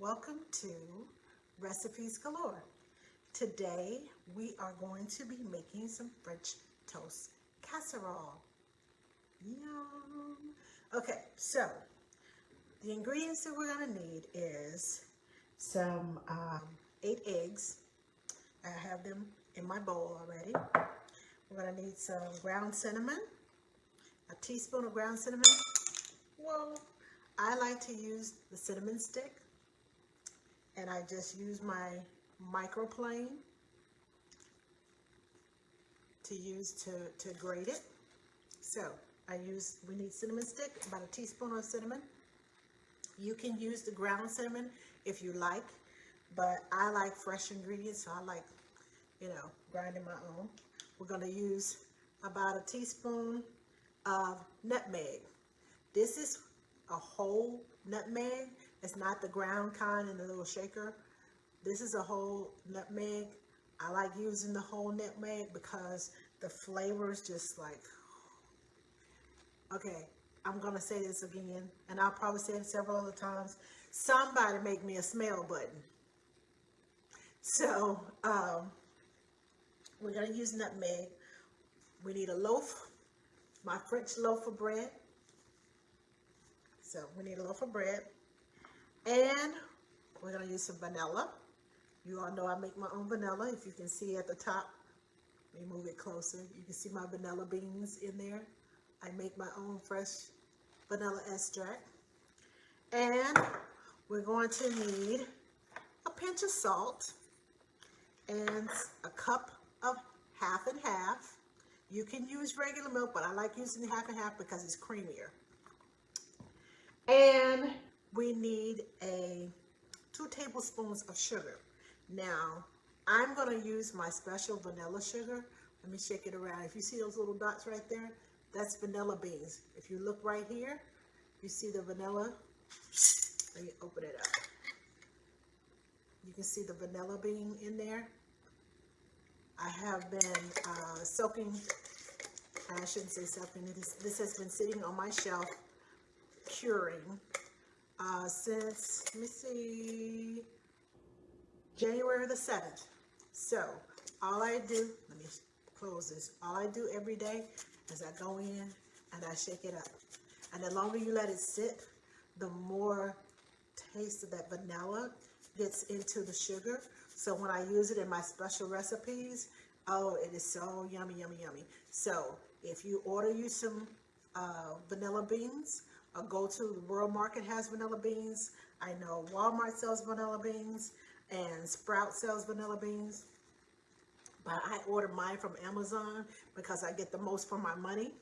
welcome to Recipes Galore. Today we are going to be making some French toast casserole. Yum! Okay, so the ingredients that we're going to need is some 8 eggs. I have them in my bowl already. We're going to need some ground cinnamon, a teaspoon of ground cinnamon. Well, I like to use the cinnamon stick, and I just use my microplane to grate it. So we need cinnamon stick, about a teaspoon of cinnamon. You can use the ground cinnamon if you like, but I like fresh ingredients, so I like, grinding my own. We're going to use about a teaspoon of nutmeg. This is a whole nutmeg. It's not the ground kind in the little shaker. This is a whole nutmeg. I like using the whole nutmeg because the flavor is just like, okay, I'm going to say this again, and I'll probably say it several other times. Somebody make me a smell button. So, we're going to use nutmeg. We need a loaf, my French loaf of bread. So we need a loaf of bread. And we're going to use some vanilla. You all know I make my own vanilla. If you can see at the top, let me move it closer. You can see my vanilla beans in there. I make my own fresh vanilla extract. And we're going to need a pinch of salt and a cup of half and half. You can use regular milk, but I like using half and half because it's creamier. And we need 2 tablespoons of sugar. Now, I'm going to use my special vanilla sugar. Let me shake it around. If you see those little dots right there, that's vanilla beans. If you look right here, you see the vanilla. Let me open it up. You can see the vanilla bean in there. I have been soaking, I shouldn't say soaking, this has been sitting on my shelf curing since, let me see, January the 7th. So all I do, let me close this, all I do every day is I go in and I shake it up. And the longer you let it sit, the more taste of that vanilla gets into the sugar. So when I use it in my special recipes, oh, it is so yummy, yummy, yummy. So if you order you some vanilla beans, or go to the World Market has vanilla beans. I know Walmart sells vanilla beans, and Sprout sells vanilla beans. But I order mine from Amazon because I get the most for my money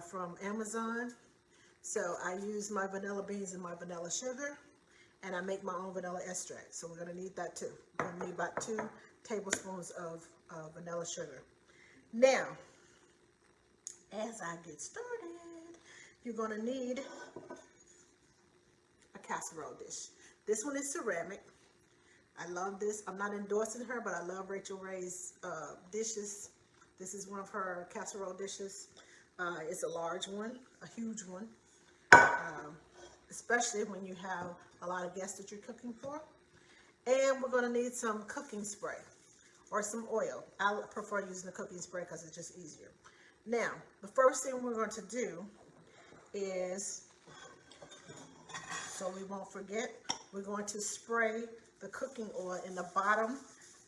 from Amazon. So I use my vanilla beans and my vanilla sugar, and I make my own vanilla extract. So we're going to need that too. We're going to need about 2 tablespoons of vanilla sugar. Now, as I get started, you're going to need a casserole dish. This one is ceramic. I love this. I'm not endorsing her, but I love Rachel Ray's dishes. This is one of her casserole dishes. It's a large one, a huge one, especially when you have a lot of guests that you're cooking for. And we're going to need some cooking spray or some oil. I prefer using the cooking spray because it's just easier. Now, the first thing we're going to do is, so we won't forget, we're going to spray the cooking oil in the bottom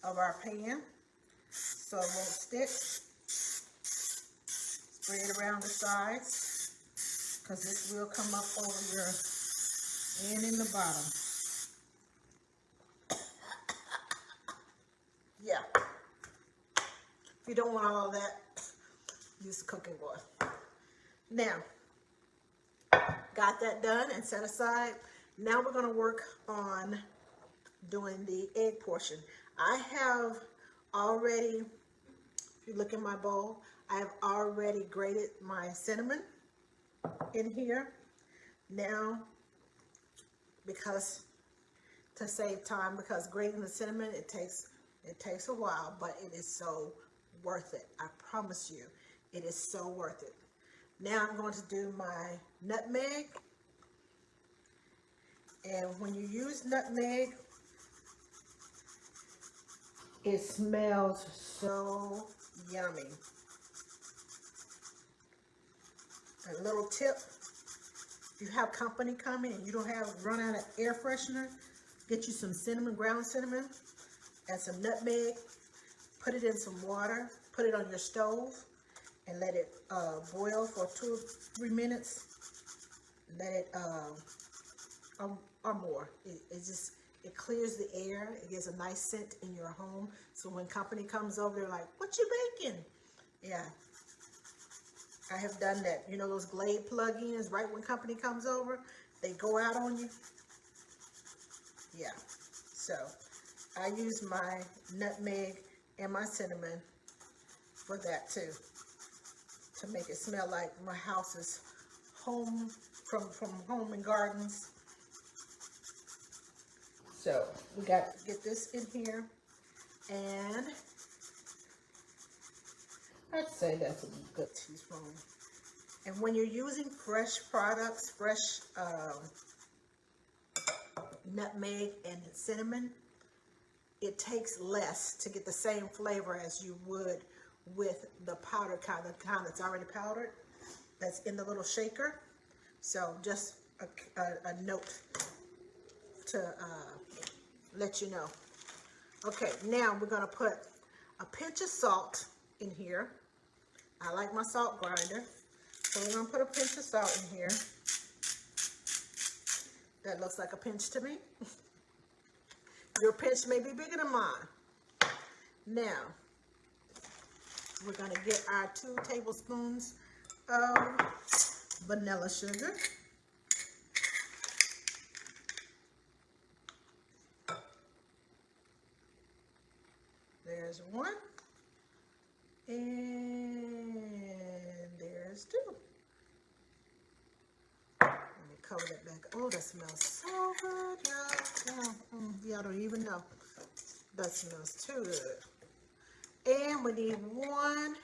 of our pan so it won't stick. Spray it around the sides because this will come up over your and in the bottom. Yeah. If you don't want all of that, use the cooking oil. Now, got that done and set aside. Now we're going to work on doing the egg portion. I have already, if you look in my bowl, I have already grated my cinnamon in here. Now, because to save time, because grating the cinnamon, it takes a while, but it is so worth it. I promise you, it is so worth it. Now I'm going to do my nutmeg And when you use nutmeg, it smells so yummy. A little tip, if you have company coming and you don't have run out of air freshener, get you some cinnamon, ground cinnamon, and some nutmeg. Put it in some water, put it on your stove, and let it boil for 2 or 3 minutes. Let it or more. It clears the air. It gives a nice scent in your home. So when company comes over, they're like, "What you baking?" Yeah, I have done that. You know those Glade plug-ins, right when company comes over, they go out on you. Yeah. So I use my nutmeg and my cinnamon for that too, to make it smell like my house is home from Home and Gardens. So we got to get this in here, and I'd say that's a good teaspoon. And when you're using fresh products, fresh nutmeg and cinnamon, it takes less to get the same flavor as you would with the powdered kind, the kind that's already powdered, that's in the little shaker. So just a note to let you know. Okay, now we're gonna put a pinch of salt in here. I like my salt grinder, so we're gonna put a pinch of salt in here. That looks like a pinch to me. Your pinch may be bigger than mine. Now, we're gonna get our 2 tablespoons of vanilla sugar. There's 1, and there's 2. Let me cover that back. Oh, that smells so good, y'all. Y'all don't even know. That smells too good. And we need 1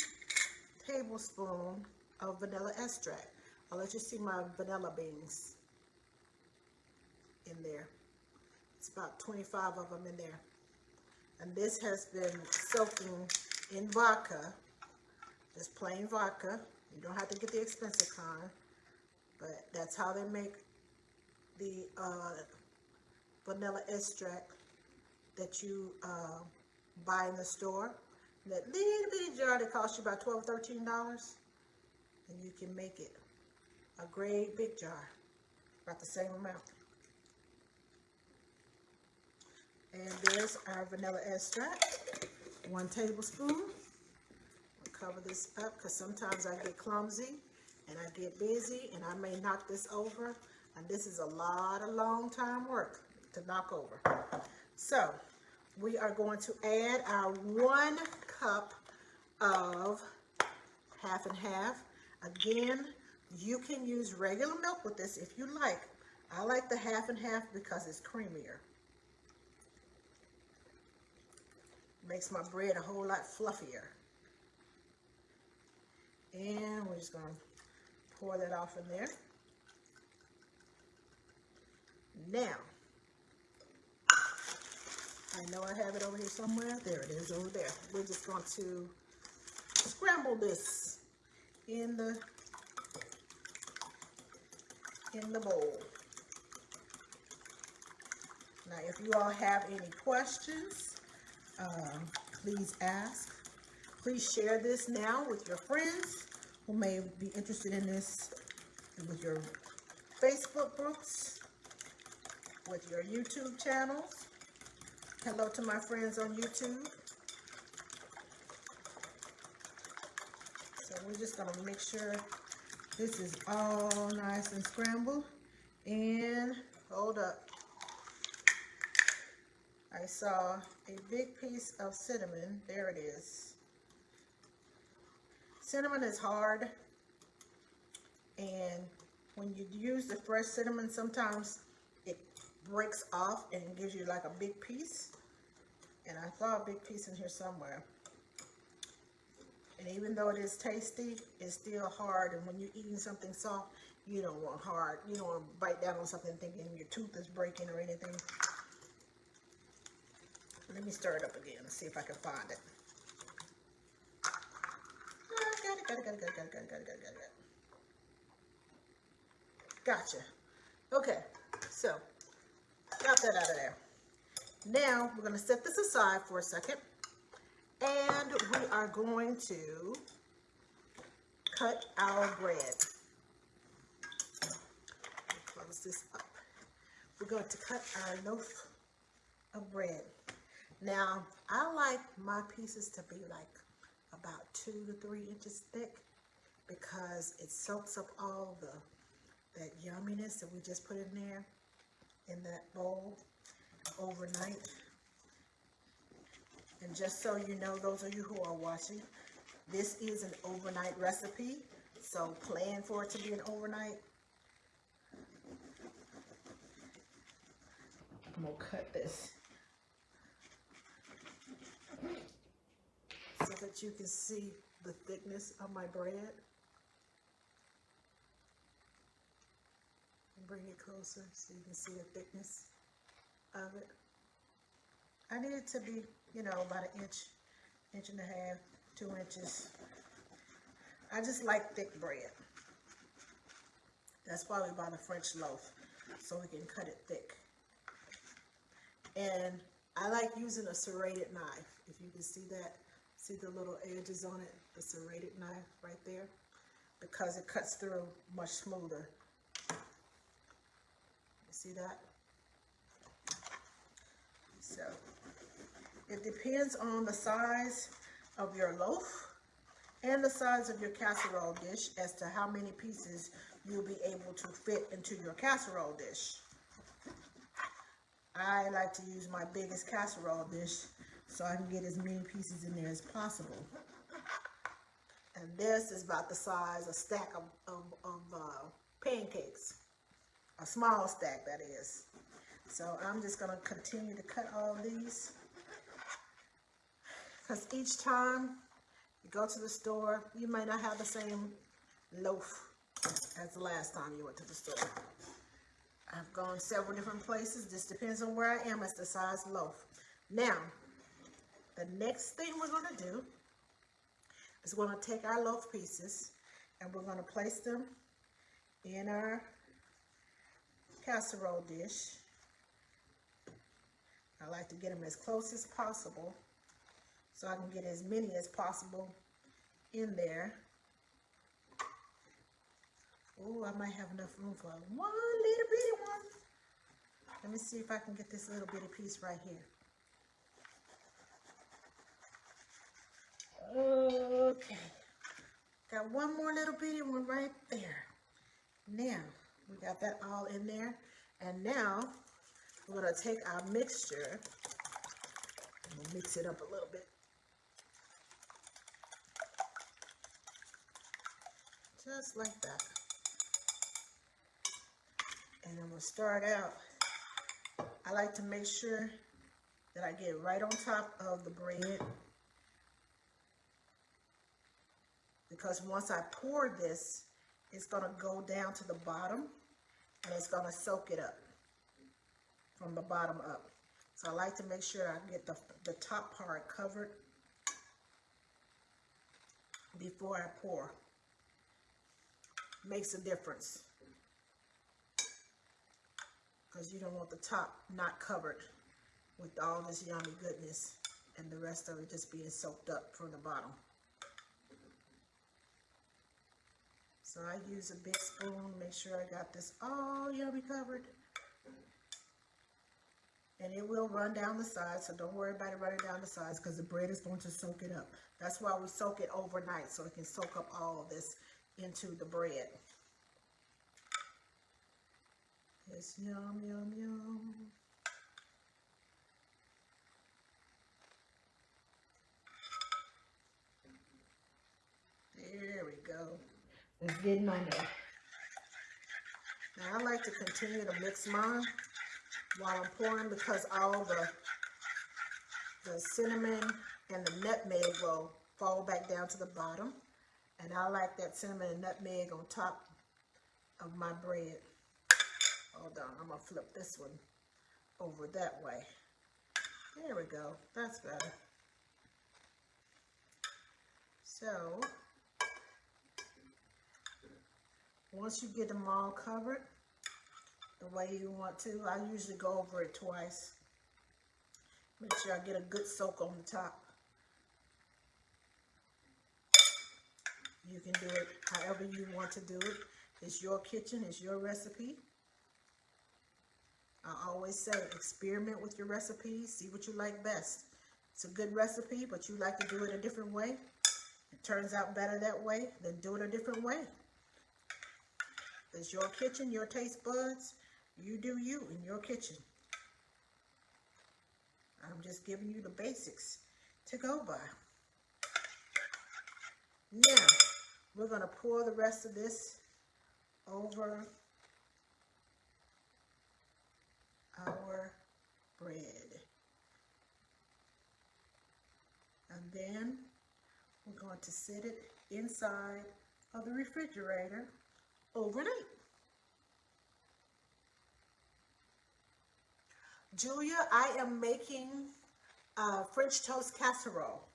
tablespoon of vanilla extract. I'll let you see my vanilla beans in there. It's about 25 of them in there. And this has been soaking in vodka, just plain vodka. You don't have to get the expensive kind, but that's how they make the vanilla extract that you buy in the store. That little bitty jar that costs you about $12, $13, and you can make it a great big jar, about the same amount. And there's our vanilla extract, 1 tablespoon. I'll cover this up because sometimes I get clumsy and I get busy and I may knock this over. And this is a lot of long time work to knock over. So we are going to add our 1 cup of half and half. Again, you can use regular milk with this if you like. I like the half and half because it's creamier. Makes my bread a whole lot fluffier. And we're just going to pour that off in there. Now, I know I have it over here somewhere. There it is over there. We're just going to scramble this in the bowl. Now, if you all have any questions, please ask. Please share this now with your friends who may be interested in this, with your Facebook groups, with your YouTube channels. Hello to my friends on YouTube. So we're just going to make sure this is all nice and scrambled. And hold up. I saw a big piece of cinnamon. There it is. Cinnamon is hard, and when you use the fresh cinnamon, sometimes it breaks off and gives you like a big piece. And I saw a big piece in here somewhere. And even though it is tasty, it's still hard. And when you're eating something soft, you don't want hard. You don't want to bite down on something thinking your tooth is breaking or anything. Let me stir it up again and see if I can find it. Got it. Gotcha. Okay, so got that out of there. Now we're going to set this aside for a second, and we are going to cut our bread. Close this up. We're going to cut our loaf of bread. Now, I like my pieces to be like about 2 to 3 inches thick because it soaks up all that yumminess that we just put in there in that bowl overnight. And just so you know, those of you who are watching, this is an overnight recipe, so plan for it to be an overnight. I'm gonna cut this so that you can see the thickness of my bread. And bring it closer so you can see the thickness of it. I need it to be, you know, about an inch, inch and a half, 2 inches. I just like thick bread. That's why we buy the French loaf, so we can cut it thick. And I like using a serrated knife. If you can see that, see the little edges on it, the serrated knife right there, because it cuts through much smoother. You see that? So it depends on the size of your loaf and the size of your casserole dish as to how many pieces you'll be able to fit into your casserole dish. I like to use my biggest casserole dish so I can get as many pieces in there as possible. And this is about the size, a stack of pancakes. A small stack, that is. So I'm just going to continue to cut all these. Because each time you go to the store, you may not have the same loaf as the last time you went to the store. I've gone several different places. This depends on where I am as the size loaf. Now, the next thing we're going to do is we're going to take our loaf pieces and we're going to place them in our casserole dish. I like to get them as close as possible so I can get as many as possible in there. Oh, I might have enough room for one little bitty one. Let me see if I can get this little bitty piece right here. Okay. Got one more little bitty one right there. Now, we got that all in there. And now, we're going to take our mixture and we'll mix it up a little bit. Just like that. And I'm going to start out. I like to make sure that I get right on top of the bread, because once I pour this, it's going to go down to the bottom and it's going to soak it up from the bottom up. So I like to make sure I get the top part covered before I pour. Makes a difference, because you don't want the top not covered with all this yummy goodness and the rest of it just being soaked up from the bottom. So I use a big spoon, make sure I got this all yummy covered. And it will run down the sides, so don't worry about it running down the sides, because the bread is going to soak it up. That's why we soak it overnight, so it can soak up all of this into the bread. It's yum, yum, yum. There we go. It's getting on there. Now I like to continue to mix mine while I'm pouring, because all the cinnamon and the nutmeg will fall back down to the bottom. And I like that cinnamon and nutmeg on top of my bread. Hold on, I'm gonna flip this one over that way. There we go, that's better. So, once you get them all covered the way you want to, I usually go over it twice. Make sure I get a good soak on the top. You can do it however you want to do it. It's your kitchen, it's your recipe. I always say experiment with your recipes, see what you like best. It's a good recipe, but you like to do it a different way. It turns out better that way, then do it a different way. It's your kitchen, your taste buds. You do you in your kitchen. I'm just giving you the basics to go by. Now, we're going to pour the rest of this over our bread. And then we're going to set it inside of the refrigerator overnight. Julia, I am making French toast casserole.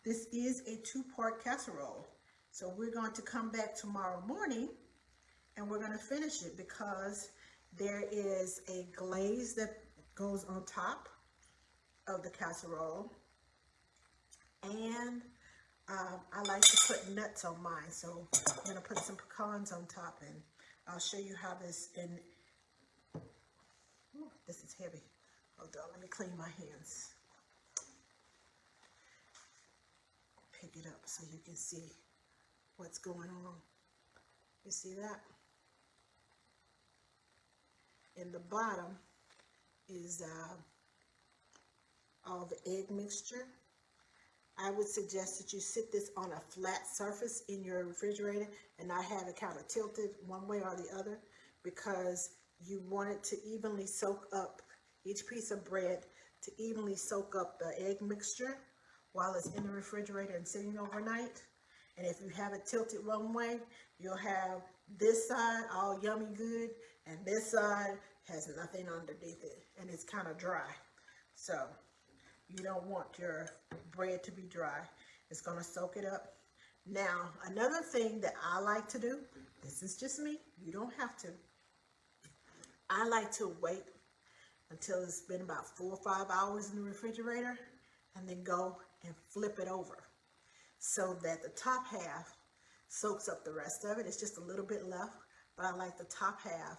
This is a 2-part casserole. So we're going to come back tomorrow morning and we're going to finish it because there is a glaze that goes on top of the casserole. And I like to put nuts on mine. So I'm going to put some pecans on top and I'll show you how this, and ooh, this is heavy. Hold on, let me clean my hands. Pick it up so you can see what's going on. You see that? In the bottom is all the egg mixture. I would suggest that you sit this on a flat surface in your refrigerator and not have it kind of tilted one way or the other, because you want it to evenly soak up, each piece of bread to evenly soak up the egg mixture while it's in the refrigerator and sitting overnight. And if you have it tilted one way, you'll have this side all yummy good and this side has nothing underneath it and it's kind of dry. So you don't want your bread to be dry. It's going to soak it up. Now, another thing that I like to do, this is just me, you don't have to. I like to wait until it's been about 4 or 5 hours in the refrigerator and then go and flip it over so that the top half soaks up the rest of it. It's just a little bit left, but I like the top half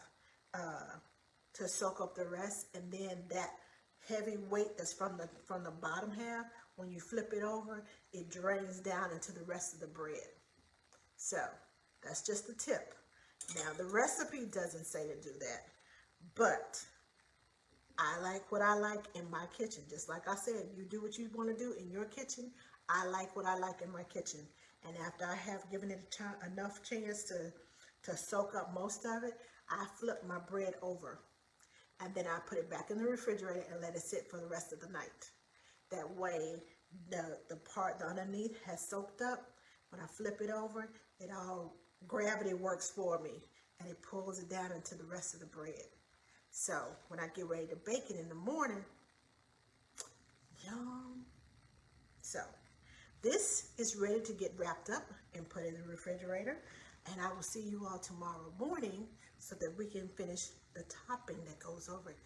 to soak up the rest, and then that heavy weight that's from the bottom half, when you flip it over, it drains down into the rest of the bread. So that's just the tip. Now the recipe doesn't say to do that, but I like what I like in my kitchen. Just like I said, you do what you want to do in your kitchen. I like what I like in my kitchen. And after I have given it enough chance to soak up most of it, I flip my bread over. And then I put it back in the refrigerator and let it sit for the rest of the night. That way, the part underneath has soaked up. When I flip it over, it all, gravity works for me. And it pulls it down into the rest of the bread. So when I get ready to bake it in the morning, yum. So this is ready to get wrapped up and put in the refrigerator. And I will see you all tomorrow morning so that we can finish the topping that goes over it.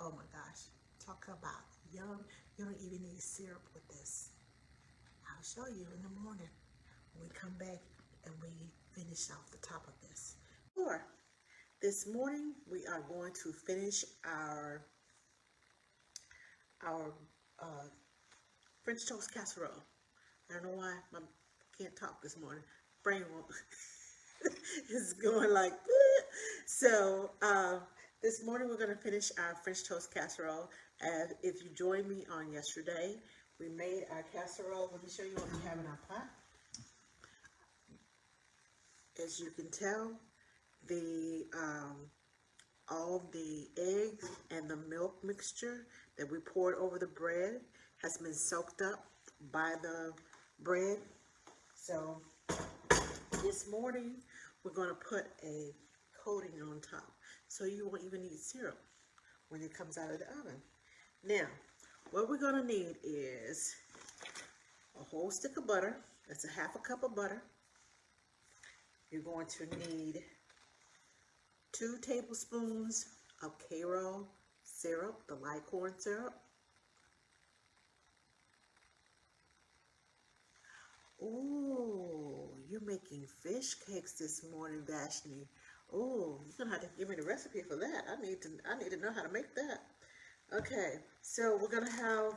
Oh my gosh, talk about yum. You don't even need syrup with this. I'll show you in the morning when we come back and we finish off the top of this. Sure. This morning we are going to finish our French toast casserole. I don't know why I can't talk this morning. Brain won't. It's going like that. So this morning we're going to finish our French toast casserole. And if you joined me on yesterday, we made our casserole. Let me show you what we have in our pot. As you can tell, the all the eggs and the milk mixture that we poured over the bread has been soaked up by the bread. So this morning, we're going to put a coating on top, so you won't even need syrup when it comes out of the oven. Now, what we're going to need is a whole stick of butter. That's a half a cup of butter. You're going to need 2 tablespoons of Casserole syrup, the light corn syrup. Oh, you're making fish cakes this morning, Vashni. Oh, you're gonna have to give me the recipe for that. I need to know how to make that. Okay, so we're gonna have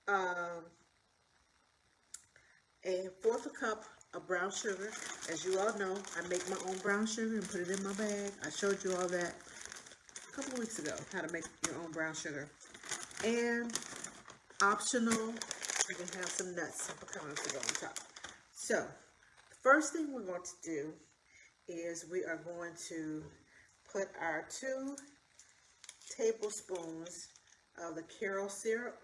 um, a fourth a cup of brown sugar. As you all know, I make my own brown sugar and put it in my bag. I showed you all that a couple of weeks ago, how to make your own brown sugar. And optional, you can have some nuts, some pecans to go on top. So, the first thing we're going to do is we are going to put our 2 tablespoons of the Casserole syrup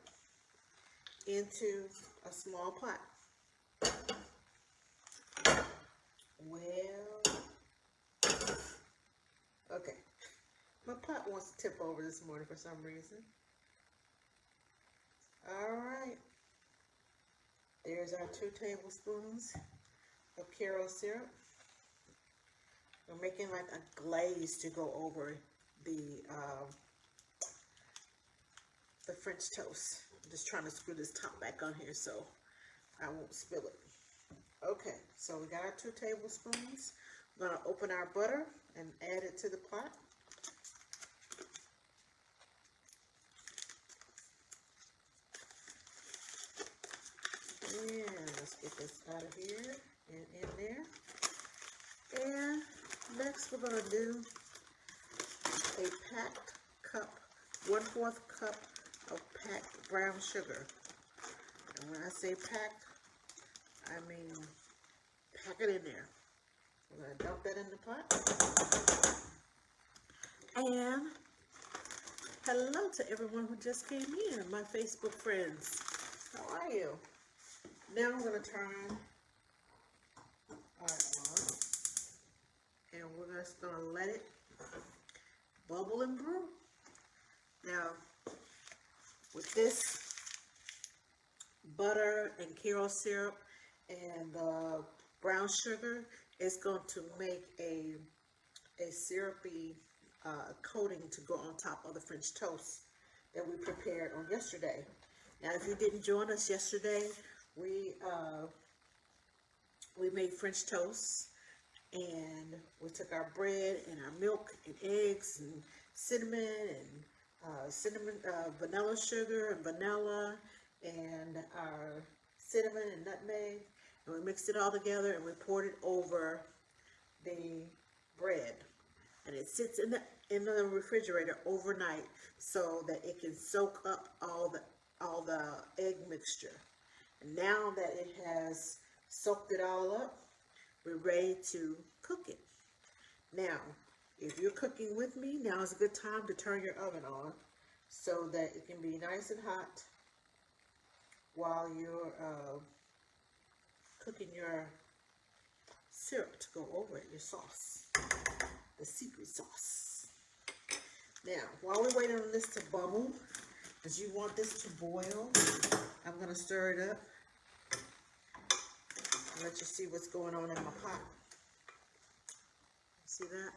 into a small pot. Well, okay. My pot wants to tip over this morning for some reason. All right. There's our 2 tablespoons of Casserole syrup. We're making like a glaze to go over the French toast. I'm just trying to screw this top back on here so I won't spill it. Okay, so we got our 2 tablespoons. We're going to open our butter and add it to the pot. And let's get this out of here and in there. And next we're going to do a packed cup, 1/4 cup of packed brown sugar. And when I say packed, I mean pack it in there. We're going to dump that in the pot. And hello to everyone who just came in, my Facebook friends. How are you? Now I'm going to turn our on, and we're just going to let it bubble and brew. Now, with this butter and Casserole syrup and the brown sugar, it's going to make a syrupy coating to go on top of the French toast that we prepared on yesterday. Now, if you didn't join us yesterday, we made French toast, and we took our bread and our milk and eggs and cinnamon and vanilla sugar and vanilla and our cinnamon and nutmeg, and we mixed it all together and we poured it over the bread, and it sits in the refrigerator overnight so that it can soak up all the egg mixture. And now that it has soaked it all up, we're ready to cook it. Now, if you're cooking with me, now is a good time to turn your oven on so that it can be nice and hot while you're cooking your syrup to go over it, your sauce, the secret sauce. Now, while we're waiting on this to bubble, because you want this to boil, I'm going to stir it up and let you see what's going on in my pot. See that?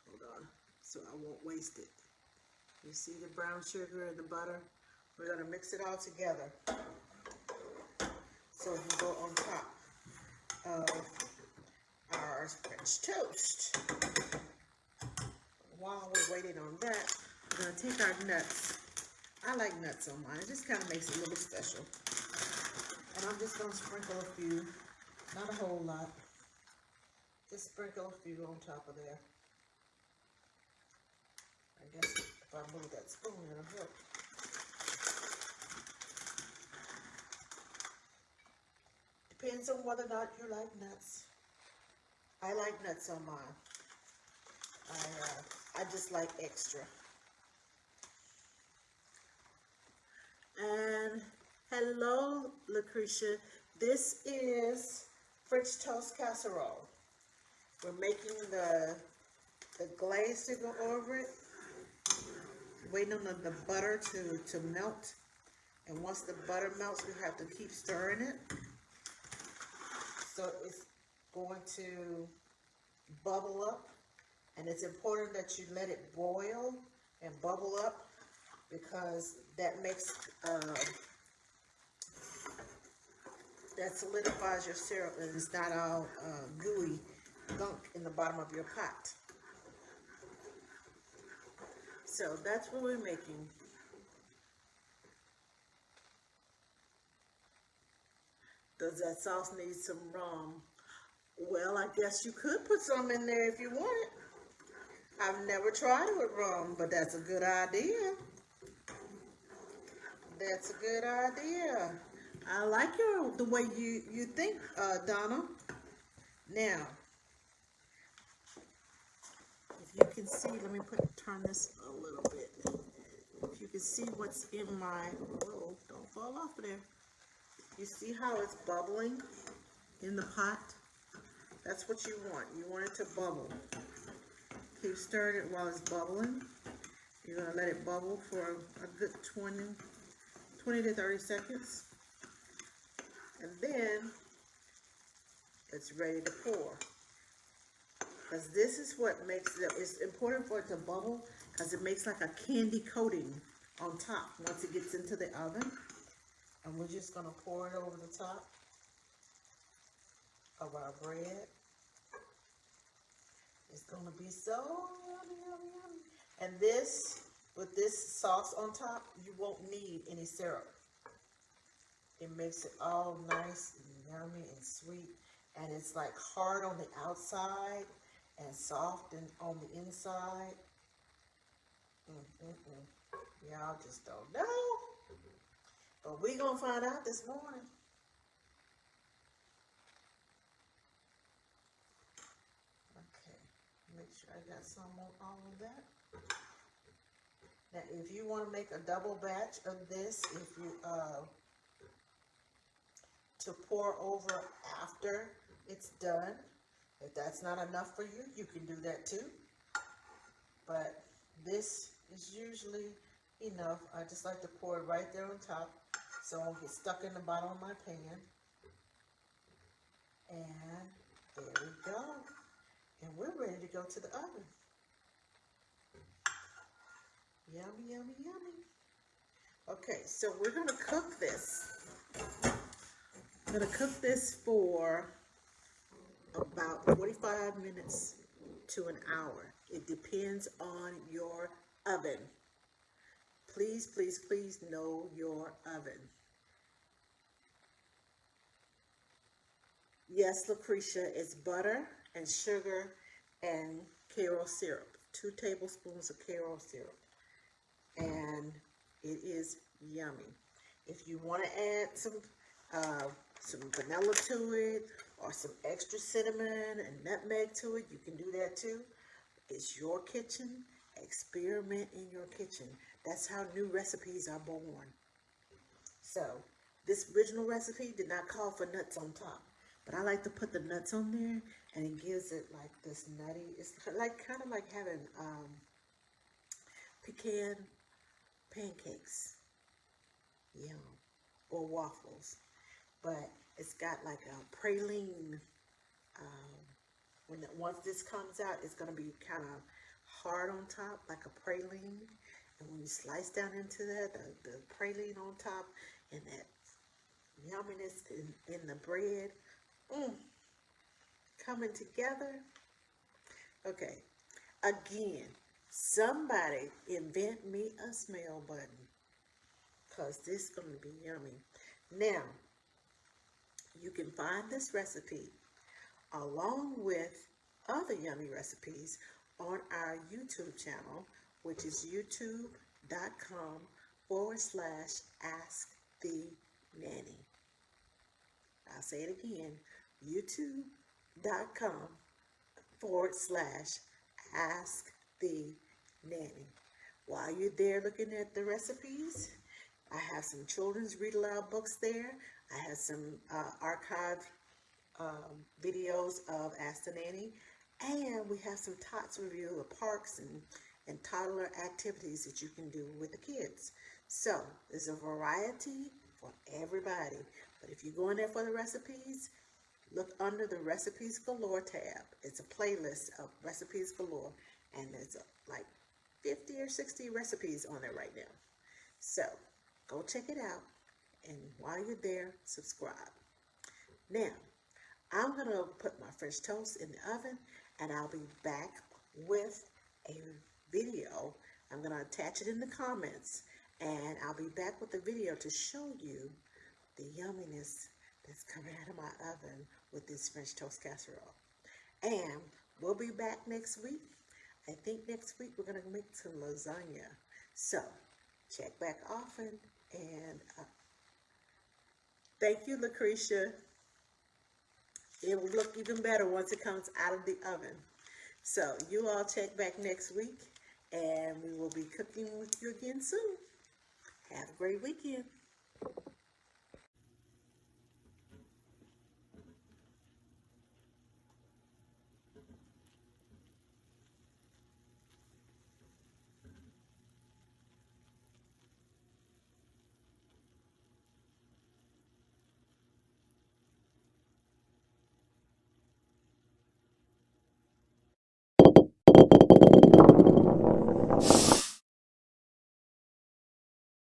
Hold on, so I won't waste it. You see the brown sugar and the butter? We're going to mix it all together so it can go on top of our French toast. While we're waiting on that, we're going to take our nuts. I like nuts on mine. It just kind of makes it a little special. And I'm just going to sprinkle a few, not a whole lot. Just sprinkle a few on top of there. I guess if I move that spoon, it'll help. Depends on whether or not you like nuts. I like nuts on mine. I just like extra. And hello, Lucretia. This is French toast casserole. We're making the glaze to go over it, waiting on the butter to melt. And once the butter melts, we have to keep stirring it. So it's going to bubble up. And it's important that you let it boil and bubble up because that makes, that solidifies your syrup and it's not all gooey gunk in the bottom of your pot. So that's what we're making. Does that sauce need some rum? Well, I guess you could put some in there if you want it. I've never tried it with rum, but that's a good idea. That's a good idea. I like the way you think, Donna. Now, if you can see, let me turn this a little bit. If you can see what's in my, whoa, don't fall off of there. You see how it's bubbling in the pot? That's what you want. You want it to bubble. Keep stirring it while it's bubbling. You're going to let it bubble for a good 20 to 30 seconds. And then it's ready to pour. Because this is what makes it, it's important for it to bubble because it makes like a candy coating on top once it gets into the oven. And we're just going to pour it over the top of our bread. It's going to be so yummy, yummy, yummy. And this, with this sauce on top, you won't need any syrup. It makes it all nice and yummy and sweet. And it's like hard on the outside and soft and on the inside. Y'all just don't know. But we're going to find out this morning. Okay, make sure I got some on all of that. Now, if you want to make a double batch of this, if you to pour over after it's done, if that's not enough for you, you can do that too. But this is usually enough. I just like to pour it right there on top so it won't get stuck in the bottom of my pan. And there we go. And we're ready to go to the oven. Yummy, yummy, yummy. Okay, so we're going to cook this. I'm going to cook this for about 45 minutes to an hour. It depends on your oven. Please, please, please know your oven. Yes, Lucretia, it's butter and sugar and Casserole syrup. 2 tablespoons of Casserole syrup. And it is yummy. If you want to add some vanilla to it or some extra cinnamon and nutmeg to it, you can do that too. It's your kitchen. Experiment in your kitchen. That's how new recipes are born. So this original recipe did not call for nuts on top, but I like to put the nuts on there and it gives it like this nutty, it's like kind of like having pecan pancakes, or waffles, but it's got like a praline. Once this comes out, it's going to be kind of hard on top, like a praline. And when you slice down into that, the praline on top and that yumminess in the bread, coming together. Okay, again, somebody invent me a smell button because this is going to be yummy. Now, you can find this recipe along with other yummy recipes on our YouTube channel, which is youtube.com/AskTheNanny. I'll say it again, youtube.com/AskTheNanny. While you're there looking at the recipes, I have some children's read aloud books there. I have some archived videos of Ask the Nanny, and we have some tots review of parks and toddler activities that you can do with the kids. So there's a variety for everybody. But if you go in there for the recipes, look under the Recipes Galore tab. It's a playlist of Recipes Galore, and there's like 50 or 60 recipes on there right now. So go check it out, and while you're there, subscribe. Now, I'm going to put my French toast in the oven, and I'll be back with a video. I'm going to attach it in the comments, and I'll be back with a video to show you the yumminess that's coming out of my oven with this French toast casserole. And we'll be back next week. I think next week we're going to make some lasagna. So check back often, and thank you, Lucretia. It will look even better once it comes out of the oven. So you all check back next week, and we will be cooking with you again soon. Have a great weekend.